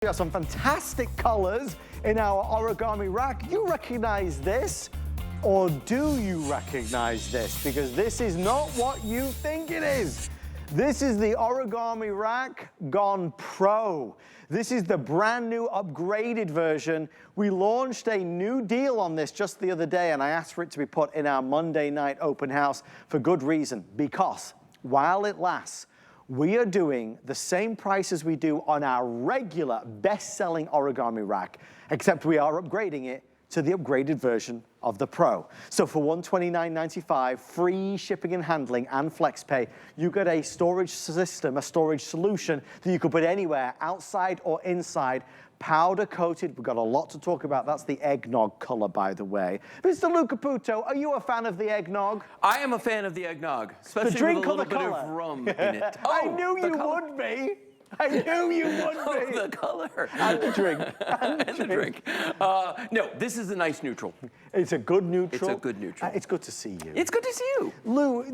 We have some fantastic colors in our origami rack. You recognize this? Or do you recognize this? Because this is not what you think it is. This is the Origami Rack gone pro. This is the brand new upgraded version. We launched a new deal on this just the other day, and I asked for it to be put in our Monday night open house for good reason. Because while it lasts, we are doing the same price as we do on our regular best-selling Origami Rack, except we are upgrading it to the upgraded version of the Pro. So for $129.95, free shipping and handling and FlexPay, you get a storage system, a storage solution that you can put anywhere, outside or inside, powder coated. We've got a lot to talk about. That's the eggnog color, by the way. Mr. Luca Puto, are you a fan of the eggnog? I am a fan of the eggnog, especially with a little bit of rum in it. Oh, I knew you would be. I knew you would be. The color. And the drink. And the drink. No, this is a nice neutral. It's a good neutral. It's a good neutral. It's good to see you. It's good to see you. Lou,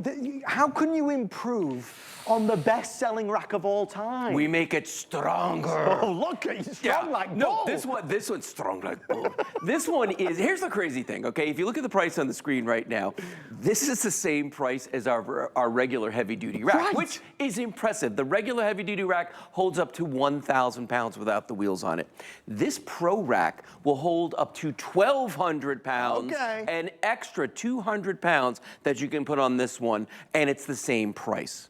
how can you improve on the best-selling rack of all time? We make it stronger. Oh, look, it's strong like bull. No, this one's strong like bull. This one is, here's the crazy thing, okay? If you look at the price on the screen right now, this is the same price as our regular heavy-duty rack, right, which is impressive. The regular heavy-duty rack holds up to 1,000 pounds without the wheels on it. This Pro rack will hold up to 1,200 pounds, an extra 200 pounds that you can put on this one, and it's the same price.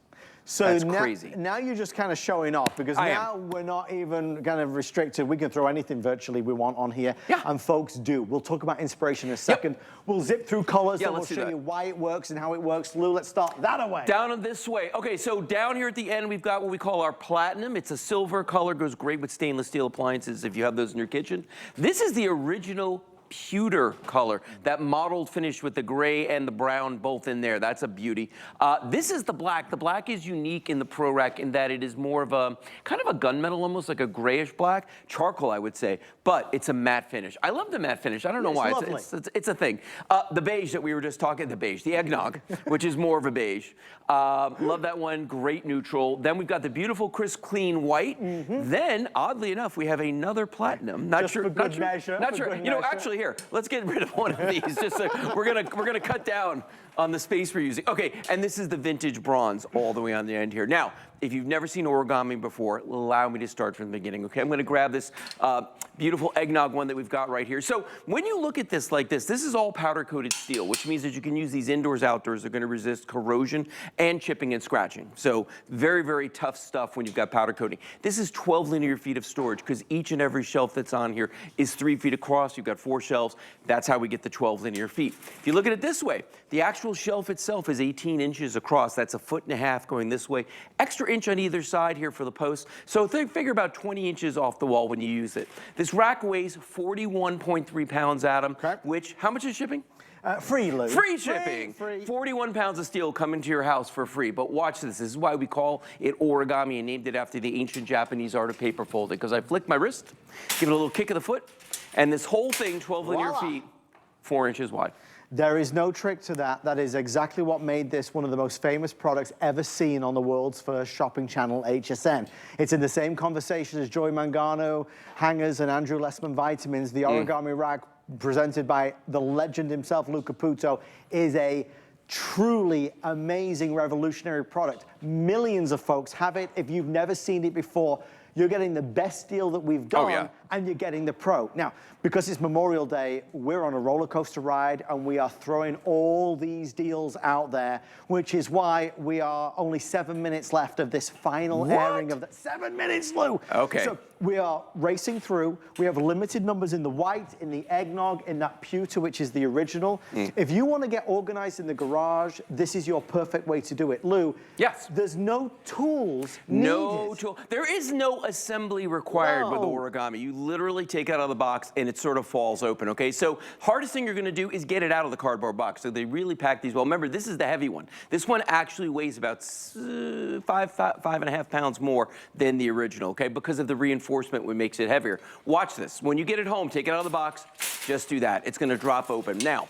So that's crazy. Now you're just kind of showing off, because now we're not even kind of restricted. We can throw anything virtually we want on here, and folks do. We'll talk about inspiration in a second. We'll zip through colors, and we'll show you why it works and how it works. Lou, let's start that away. Down and this way. Okay, so down here at the end, we've got what we call our platinum. It's a silver color, goes great with stainless steel appliances if you have those in your kitchen. This is the original pewter color, that mottled finish with the gray and the brown both in there. That's a beauty. This is the black. The black is unique in the Pro Rack in that it is more of a kind of a gunmetal, almost like a grayish black, charcoal I would say, but it's a matte finish. I love the matte finish. I don't know why. It's a thing. The beige that we were just talking, the eggnog, which is more of a beige. Love that one. Great neutral. Then we've got the beautiful crisp clean white. Then oddly enough, we have another platinum. Not sure. You know, actually, here, let's get rid of one of these. Just so we're gonna cut down on the space we're using. Okay, and this is the vintage bronze all the way on the end here. Now, if you've never seen origami before, allow me to start from the beginning, okay? I'm gonna grab this beautiful eggnog one that we've got right here. So when you look at this like this is all powder coated steel, which means that you can use these indoors, outdoors. They're gonna resist corrosion and chipping and scratching. So very, very tough stuff when you've got powder coating. This is 12 linear feet of storage, because each and every shelf that's on here is 3 feet across. You've got 4 shelves. That's how we get the 12 linear feet. If you look at it this way, the actual shelf itself is 18 inches across. That's 1.5 feet going this way. Extra inch on either side here for the post. So figure about 20 inches off the wall when you use it. This rack weighs 41.3 pounds, Adam, which, how much is shipping? Free, Lou. Free shipping. Free. 41 pounds of steel coming to your house for free. But watch this. This is why we call it origami and named it after the ancient Japanese art of paper folding. Because I flick my wrist, give it a little kick of the foot, and this whole thing, 12 linear feet, 4 inches wide. There is no trick to that. That is exactly what made this one of the most famous products ever seen on the world's first shopping channel, HSN. It's in the same conversation as Joy Mangano, Hangers, and Andrew Lessman Vitamins. The Origami Rack, presented by the legend himself, Luca Puto, is a truly amazing, revolutionary product. Millions of folks have it. If you've never seen it before, you're getting the best deal that we've got, and you're getting the Pro. Now, because it's Memorial Day, we're on a roller coaster ride, and we are throwing all these deals out there, which is why we are only 7 minutes left of this final airing of the 7 minutes, Lou. Okay. So we are racing through. We have limited numbers in the white, in the eggnog, in that pewter, which is the original. If you want to get organized in the garage, this is your perfect way to do it. Lou, there's no tools needed. No tool. There is no assembly required with origami. You literally take it out of the box and it sort of falls open, okay? So hardest thing you're gonna do is get it out of the cardboard box. So they really pack these well. Remember, this is the heavy one. This one actually weighs about 5.5 pounds more than the original, okay? Because of the reinforcement, which makes it heavier. Watch this. When you get it home, take it out of the box, just do that. It's gonna drop open. Now,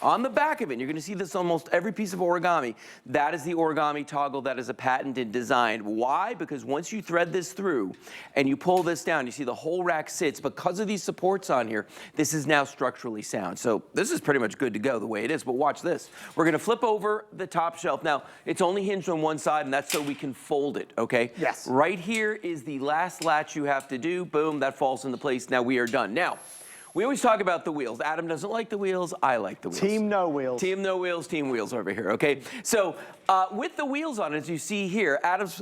On the back of it, you're gonna see this almost every piece of Origami. That is the Origami toggle that is a patented design. Why? Because once you thread this through and you pull this down, you see the whole rack sits. Because of these supports on here, this is now structurally sound. So this is pretty much good to go the way it is, but watch this. We're gonna flip over the top shelf. Now, it's only hinged on one side, and that's so we can fold it, okay? Yes. Right here is the last latch you have to do. Boom, that falls into place. Now we are done. Now, we always talk about the wheels. Adam doesn't like the wheels. I like the wheels. Team no wheels. Team no wheels, team wheels over here, okay? So with the wheels on, as you see here, Adam's,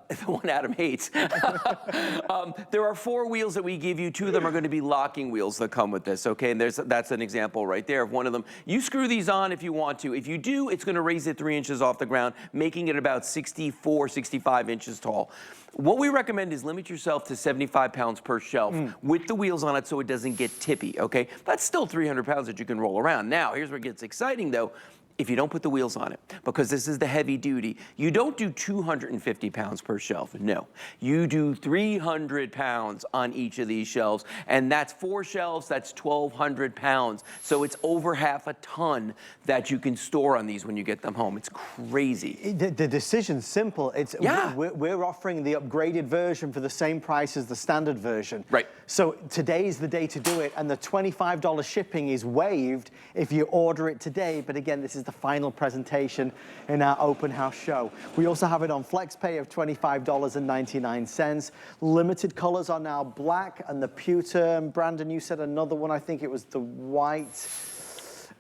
the one Adam hates. There are 4 wheels that we give you. 2 of them are going to be locking wheels that come with this, okay? And that's an example right there of one of them. You screw these on if you want to. If you do, it's going to raise it 3 inches off the ground, making it about 64, 65 inches tall. What we recommend is limit yourself to 75 pounds per shelf with the wheels on it so it doesn't get tippy, okay? That's still 300 pounds that you can roll around. Now, here's where it gets exciting though. If you don't put the wheels on it, because this is the heavy duty, you don't do 250 pounds per shelf, no. You do 300 pounds on each of these shelves, and that's 4 shelves, that's 1,200 pounds. So it's over half a ton that you can store on these when you get them home. It's crazy. The decision's simple. Yeah. We're offering the upgraded version for the same price as the standard version. Right. So today's the day to do it, and the $25 shipping is waived if you order it today. But again, this is the final presentation in our open house show. We also have it on FlexPay of $25.99. Limited colors are now black and the pewter. And Brandon, you said another one. I think it was the white,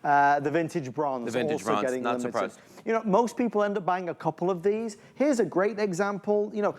the vintage bronze. The vintage also bronze, getting not limited. surprised. You know, most people end up buying a couple of these. Here's a great example. You know,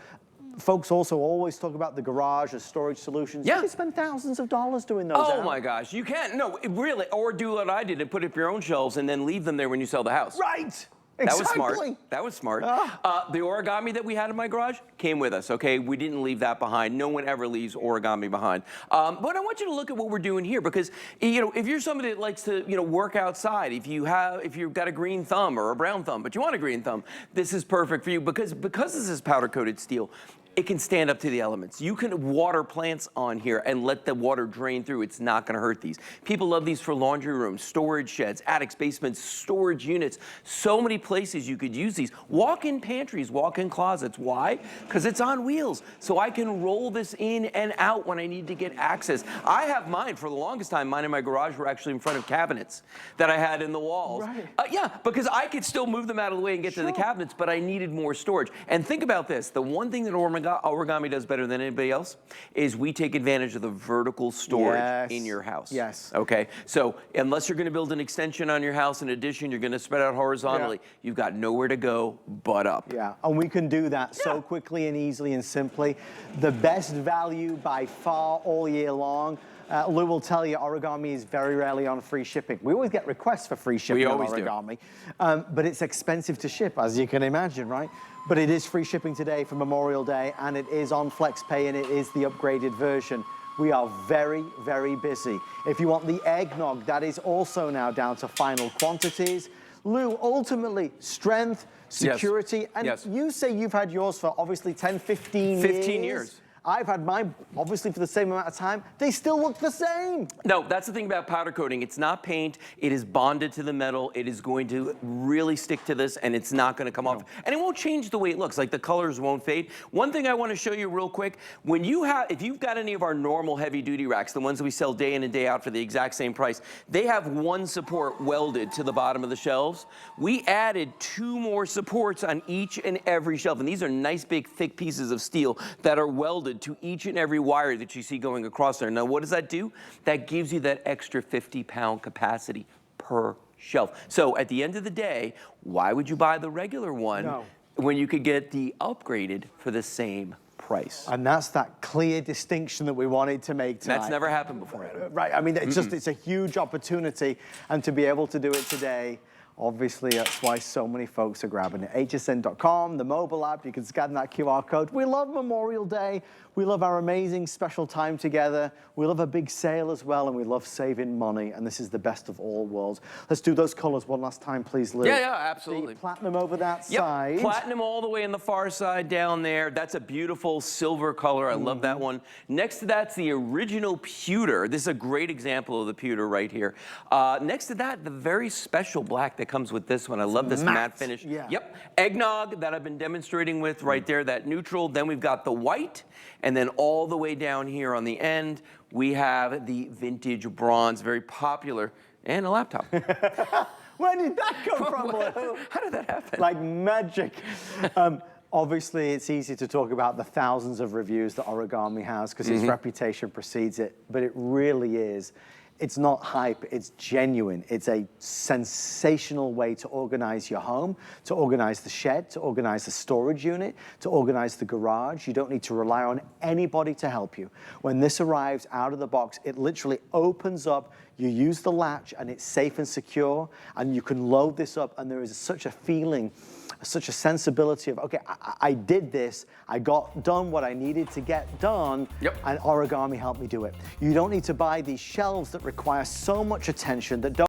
folks also always talk about the garage as storage solutions. Yeah. You can spend thousands of dollars doing those. Oh my gosh, you can't, no, really, or do what I did and put up your own shelves and then leave them there when you sell the house. Right. That Exactly. was smart. That was smart. The Origami that we had in my garage came with us, okay? We didn't leave that behind. No one ever leaves Origami behind. But I want you to look at what we're doing here because, you know, if you're somebody that likes to, you know, work outside, if you've got a green thumb or a brown thumb, but you want a green thumb, this is perfect for you because this is powder-coated steel. It can stand up to the elements. You can water plants on here and let the water drain through. It's not gonna hurt these. People love these for laundry rooms, storage sheds, attics, basements, storage units. So many places you could use these. Walk-in pantries, walk-in closets. Why? Because it's on wheels. So I can roll this in and out when I need to get access. I have mine, for the longest time, mine in my garage were actually in front of cabinets that I had in the walls. Right. Yeah, because I could still move them out of the way and get to the cabinets, but I needed more storage. And think about this, the one thing that Origami does better than anybody else is we take advantage of the vertical storage in your house. Yes. Okay, so unless you're gonna build an extension on your house, in addition, you're gonna spread out horizontally, you've got nowhere to go but up. Yeah, and we can do that so quickly and easily and simply. The best value by far all year long. Lou will tell you Origami is very rarely on free shipping. We always get requests for free shipping on Origami, but it's expensive to ship, as you can imagine, right? But it is free shipping today for Memorial Day, and it is on FlexPay, and it is the upgraded version. We are very, very busy. If you want the eggnog, that is also now down to final quantities. Lou, ultimately, strength, security, and you say you've had yours for obviously 10, 15 years. 15 years. I've had mine, obviously, for the same amount of time. They still look the same. No, that's the thing about powder coating. It's not paint. It is bonded to the metal. It is going to really stick to this, and it's not going to come off. And it won't change the way it looks. Like, the colors won't fade. One thing I want to show you real quick, if you've got any of our normal heavy-duty racks, the ones that we sell day in and day out for the exact same price, they have one support welded to the bottom of the shelves. We added 2 more supports on each and every shelf, and these are nice, big, thick pieces of steel that are welded to each and every wire that you see going across there. Now, what does that do? That gives you that extra 50-pound capacity per shelf. So at the end of the day, why would you buy the regular one when you could get the upgraded for the same price? And that's that clear distinction that we wanted to make tonight. That's never happened before. Right, I mean, it's a huge opportunity, and to be able to do it today, Obviously, that's why so many folks are grabbing it. hsn.com, the mobile app, you can scan that QR code. We love Memorial Day. We love our amazing special time together. We love a big sale as well, and we love saving money, and this is the best of all worlds. Let's do those colors one last time, please, Lou. Yeah, absolutely. The platinum over that side. Platinum all the way on the far side down there. That's a beautiful silver color. I love that one. Next to that's the original pewter. This is a great example of the pewter right here. Next to that, the very special black that comes with this one. I love this matte finish. Yeah. Yep. Eggnog that I've been demonstrating with right there, that neutral. Then we've got the white. And then all the way down here on the end, we have the vintage bronze, very popular, and a laptop. Where did that come from, Lou? How did that happen? Like magic. Obviously, it's easy to talk about the thousands of reviews that Origami has because its reputation precedes it, but it really is. It's not hype, it's genuine. It's a sensational way to organize your home, to organize the shed, to organize the storage unit, to organize the garage. You don't need to rely on anybody to help you. When this arrives out of the box, it literally opens up, you use the latch, and it's safe and secure, and you can load this up, and there is such a feeling, such a sensibility of, okay, I did this, I got done what I needed to get done, and Origami helped me do it. You don't need to buy these shelves that require so much attention that don't